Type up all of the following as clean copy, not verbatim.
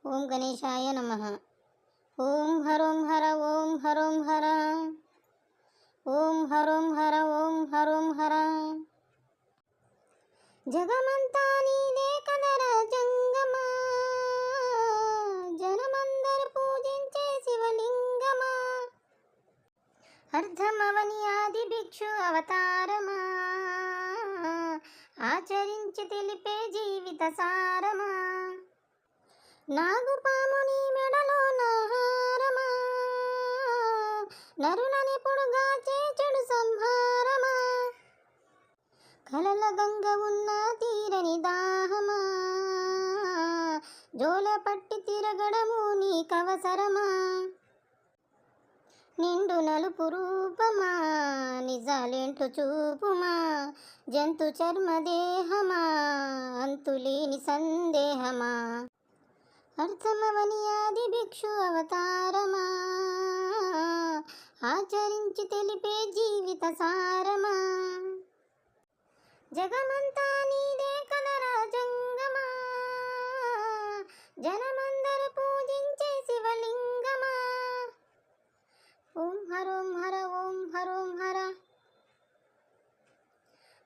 ఓం గణేశాయ నమః. ఓం హరోం హర ఓం హరోం హర. ఓం హరోం హర ఓం హరోం హర. జగమంతా నీదే కదరా జంగమా, జనమందరు పూజించే శివలింగమా. అర్ధమవని ఆది భిక్షు అవతారమా, ఆచరించి తెలిపే జీవిత సారమా. నాగుపాముని మెడలో నాహారమా, నరులని పొడుగాచే చెడు సంహారమా. కలల గంగ ఉన్న తీరని దాహమా, జోల పట్టి తిరగడము నీకవసరమా. నిండు నలుపు రూపమా, నిజాలేంటో చూపుమా. జంతు చర్మదేహమా, అంతులేని సందేహమా. అర్థమవని ఆది భిక్షు అవతారమా, ఆచరించి తెలిపే జీవిత సారమా. జగమంతా నీదే కదరా జంగమా, జనమందరు పూజించే శివలింగమా. ఓం హరోం హర ఓం హరోం హర.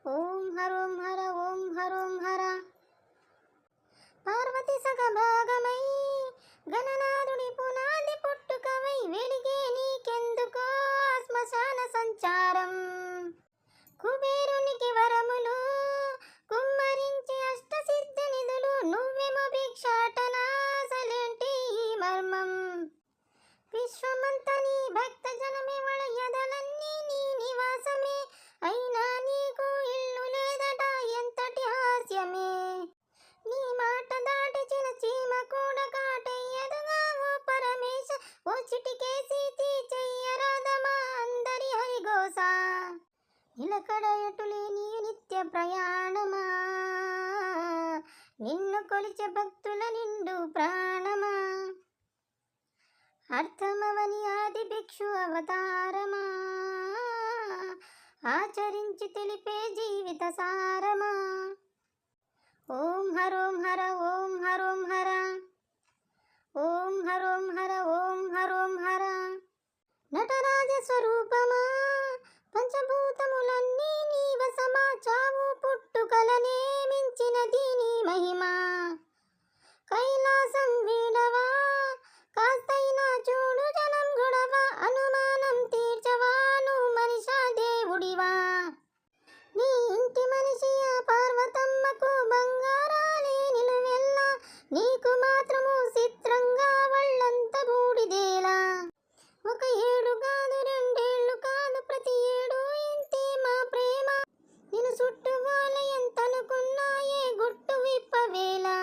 ఓం హరోం హర ఓం హరోం హర. పార్వతి సగభాగమై గణనాథుడి పునాది పుట్టుకవై వెలిగే నీకెందుకో శ్మశాన సంచారం. కుబేరునికి వరములు కుమ్మరించి అష్టసిద్ధ నిధులు, నువ్వేమో భిక్షాటన అసలేంటి ఈ మర్మం. విశ్వమంతా నీ భక్త జనమే, వళయదలన్నీ నీ నివాసమే. అయినా నీకు ఇల్లు లేదట, ఎంతటి హాస్యమే. నీ మాట దాటిచిన చీమ కూడా కాటయ్యదుగా ఓ పరమేశ. ఓ చిటికేసి చెయ్యరాదమా అందరి హరిగోస. నిలకడ ఎటులేని నిత్య ప్రయాణమా, నిన్ను కొలిచే భక్తుల నిండు ప్రాణమా. అర్థమవని ఆది భిక్షు అవతారమా, ఆచరించి తెలిపే జీవిత సారమా. ఓం హరోం హర ఓం హరోం హర. ఓం హరోం హర ఓం హరోం హర. నటరాజ స్వరూపమా, పంచభూతములన్నీ నీ వశమా. చావు పుట్టుకలనే మించినది నీ మహిమా. కైలాసం వీడవా, కాస్తైనా చూడు జనం గొడవ. అనుమానం తీర్చవా, నువ్వు మనిషా దేవుడివా. నీ ఇంటి మనిషి ఆ పార్వతమ్మకు బంగారాలే నిలువెల్లా. నీకు మాత్రము చిత్రంగా వళ్ళంత బూడిదేలా. ఒక ఏడు కాదు రెండేళ్ళు కాదు, ప్రతి ఏడు ఇంతే మా ప్రేమ. నేను చుట్టుగోల ఎంతనుకున్నా ఏ గుట్టు విప్పవేలా.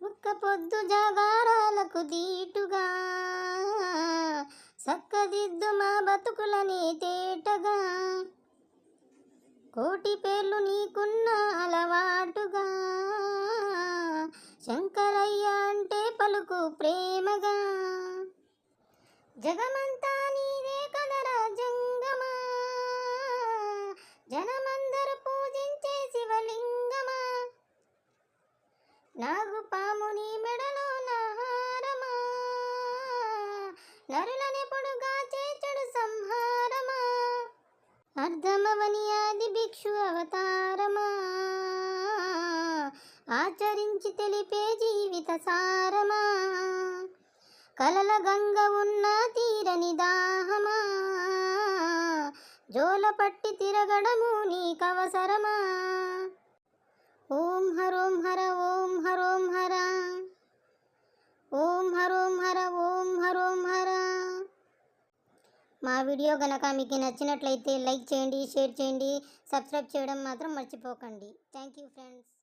ఒక్క పొద్దు జాగారాలకు దీటుగా, సక్కదిద్దు మా బతుకులని తేటగా. కోటి పేర్లు నీకున్న అలవాటుగా, శంకరయ్య అంటే పలుకు ప్రేమగా. జగమంతా నీదే కదరా జంగమా, జనమందరు పూజించే శివలింగమా. నాగుపాముని మెడలో నాహారమా, నరులని పొడుగాచే చెడు సంహారమా. అర్ధమవని ఆది భిక్షు అవతారమా, ఆచరించి తెలిపే జీవిత సారమా. కలల గంగ ఉన్న తీరని దాహమా, జోల పట్టి తిరగడము నీకవసరమా. ఓం హరోం హర ఓం హరోం హర. ఓం హరోం హర ఓం హరోం హర. మా వీడియో గనక మీకు నచ్చినట్లయితే లైక్ చేయండి, షేర్ చేయండి, సబ్స్క్రైబ్ చేయడం మాత్రం మర్చిపోకండి. Thank you friends.